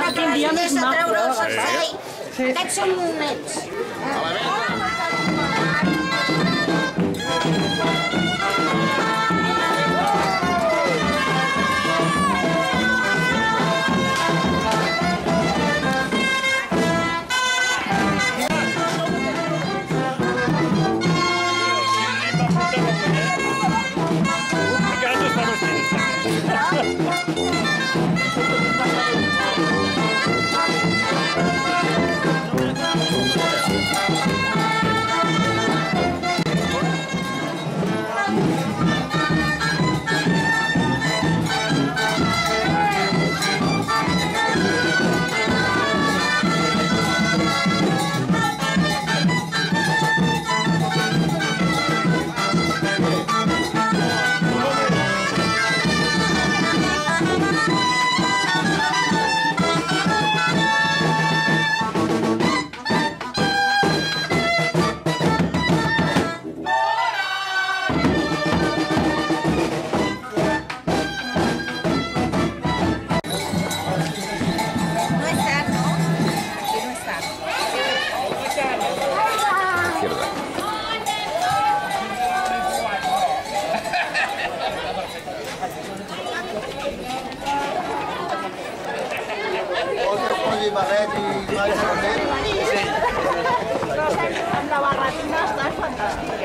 Quin dia més maco. Aquests són nets.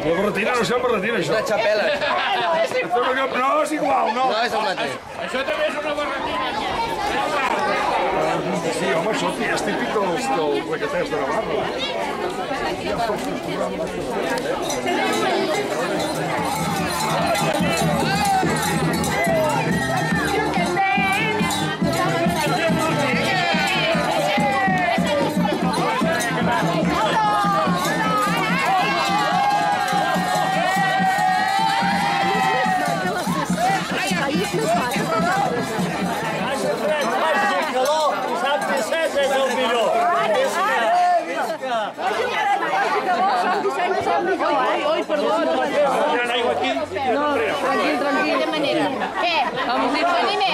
La barretina no sembla barretina, això. Una xapela. No, és igual, no. No és el mateix. Això també és una barretina. Sí, home, això és típic dels requeters de Navarra. Oi, perdó. No, aquí, tranquil. De manera. Què? Vamos a ir con dinero.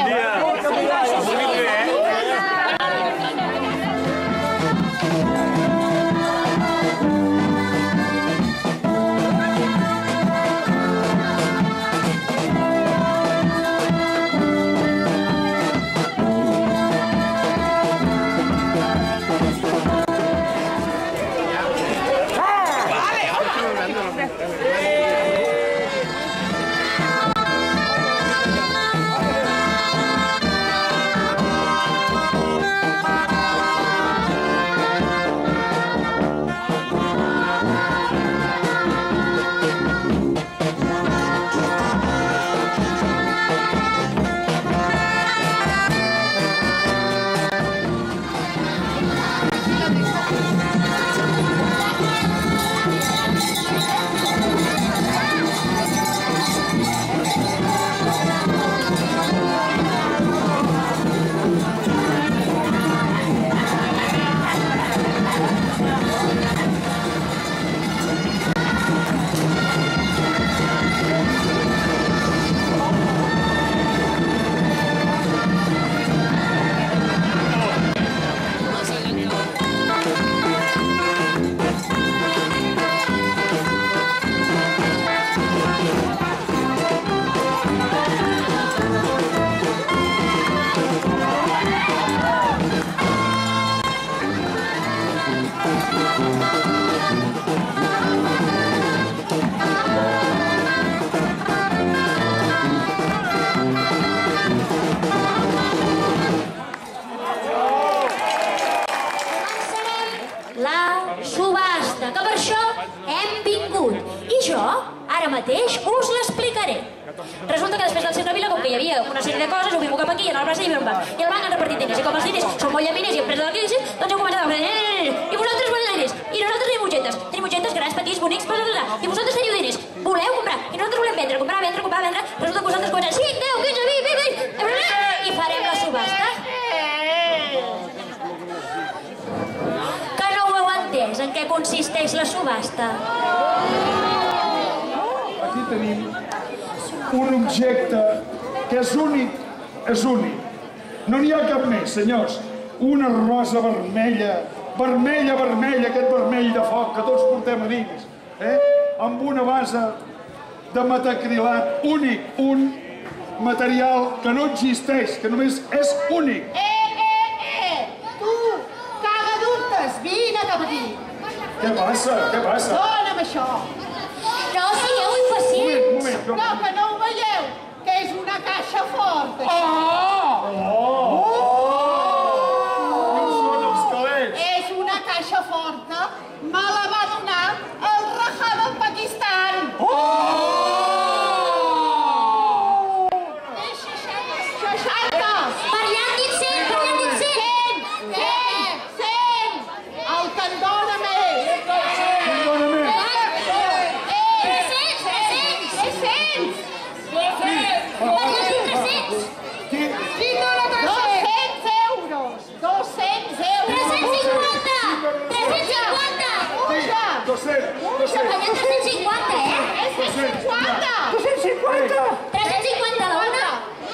mateix us l'explicaré. Resulta que després del centre Vila, com que hi havia una sèrie de coses, ho vinc cap aquí i anar al braç hi havia un banc. I al banc han repartit diners. I com els diners són molt llaminers i en presa de la crisi, doncs heu començat a fer i vosaltres voleu diners. I nosaltres tenim utxetes. Tenim utxetes grans, petits, bonics, i vosaltres teniu diners. Voleu comprar. I nosaltres volem vendre, comprar, vendre. Resulta que vosaltres comencen 5, 10, 15, 20, i farem la subhasta. Que no ho heu entès, en què consisteix la subhasta? Aquí tenim un objecte que és únic, No n'hi ha cap més, senyors. Una rosa vermella, aquest vermell de foc que tots portem a dins, amb una base de metacrilat únic, un material que no existeix, que només és únic. Tu, caga dubtes, vine cap aquí. Què passa? Dóna'm això. No sigueu impacients. Un moment. No, que no ho veieu, que és una caixa forta. Quins són els calés? És una caixa forta, me la va donar el Rajà del Pakistan. És 60. Parlant 100. 100. El que en dóna més. 200 euros. 200 euros. 350. Puja. 200. Parlant 350, És 350. 350 la una.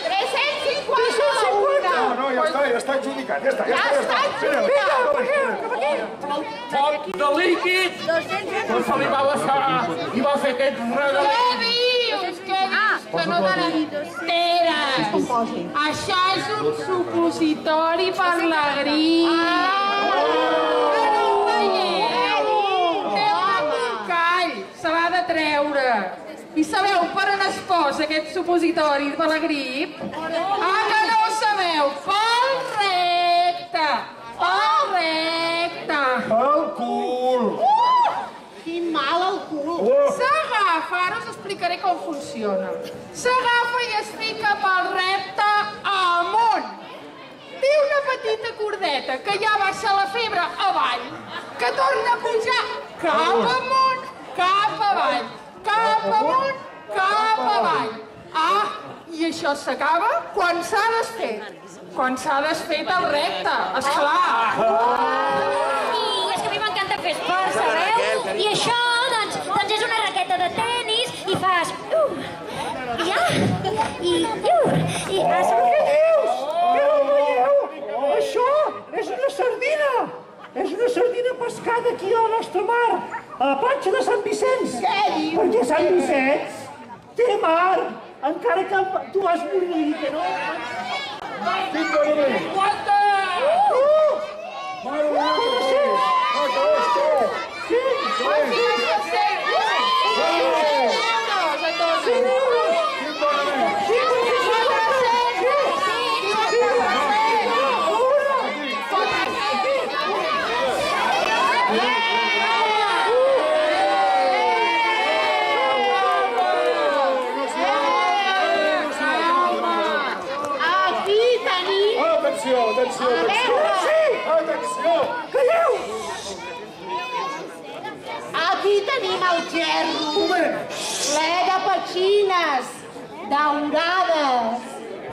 350 la una. No, ja està adjudicat, ja està. Foc de líquid! Doncs se li va baixar i va fer aquest regalet. Què dius? Que no donen peres. Això és un supositori per la grip. No ho veieu? Treu-me un call. Se l'ha de treure. I sabeu per on es posa aquest supositori per la grip? Ah, que no ho sabeu? Pel recte. El cul. Quin mal al cul. S'agafa, ara us explicaré com funciona. S'agafa i es fica pel recte amunt. Té una petita cordeta que ja baixa la febre avall, que torna a pujar cap amunt, cap avall, cap amunt, cap avall. Ah, i això s'acaba quan s'ha desfet. Quan s'ha desfet el recte, esclar. I és que a mi m'encanta fer esport, sabeu? I això, doncs és una raqueta de tenis i fas... I ja, i fas... Què dius? Què ho veieu? Això és una sardina! És una sardina pescada aquí a la nostra mar, a la platja de Sant Vicenç. Què dius? Perquè Sant Vicenç té mar, encara que tu vas morir, que no? Aguanta! Atenció! Calleu! Aquí tenim el gerro, ple de petxines, daurades.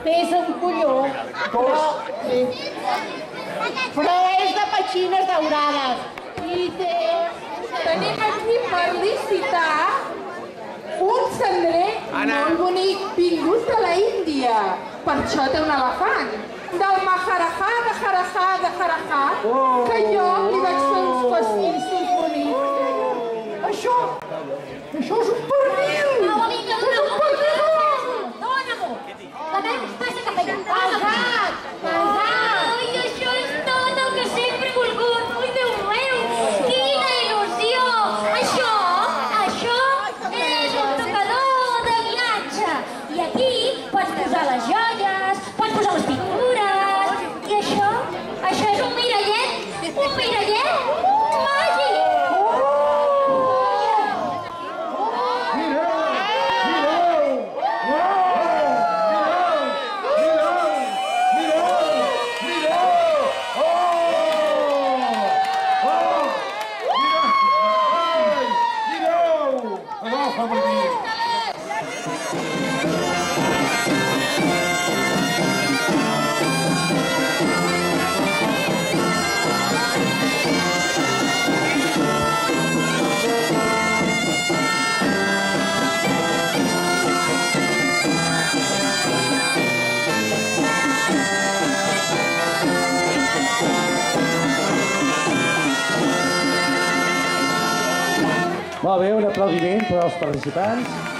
Pesa un colló, però és de petxines daurades. I tenim aquí per licitar un cendrer molt bonic, vingut de la Índia. Per això té un elefant. Del Maharajà de Harajà, que jo li vaig fer uns pastissos bonics. Això és un pernil! No, vinga, dóna-m'ho! Dóna-m'ho! La veus? Passa cap allà. Pesat! Ai, això és tot el que sempre he volgut. Ui, Déu meu! Quina il·lusió! Això és un tocador de guiatge. I aquí pots posar les joies, pots posar les pintures. I això és un mirallet Molt bé, un aplaudiment per als participants.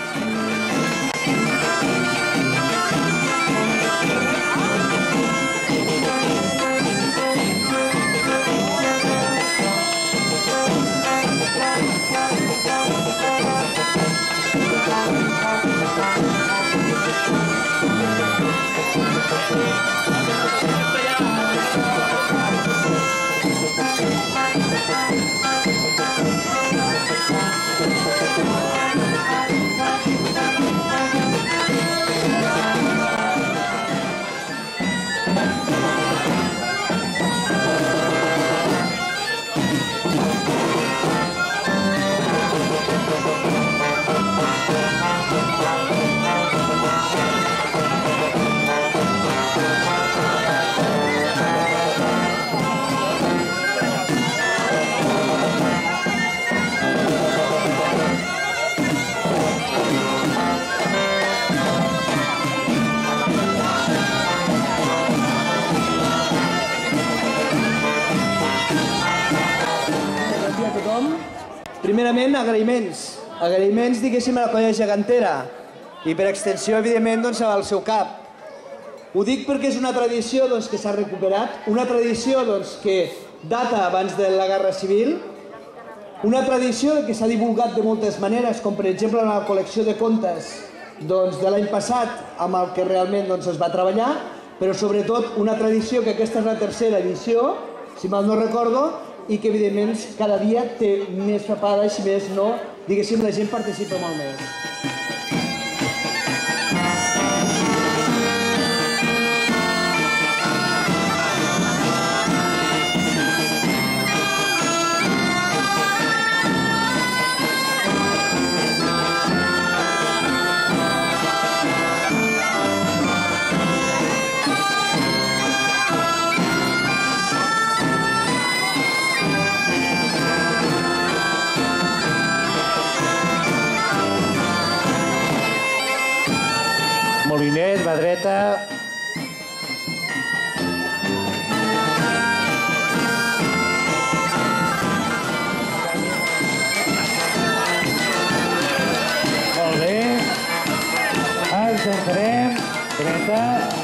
Primerament, agraïments. Agraïments, diguéssim, a la colla gegantera i, per extensió, evidentment, al seu cap. Ho dic perquè és una tradició que s'ha recuperat, una tradició que data abans de la Guerra Civil, una tradició que s'ha divulgat de moltes maneres, com per exemple en la col·lecció de contes de l'any passat, amb el que realment es va treballar, però sobretot una tradició que aquesta és la tercera edició, si mal no recordo, i que evidentment cada dia té més papada i si més no, diguéssim, la gent participa molt més. Moliner, mà dreta. Molt bé. Ens en farem dreta.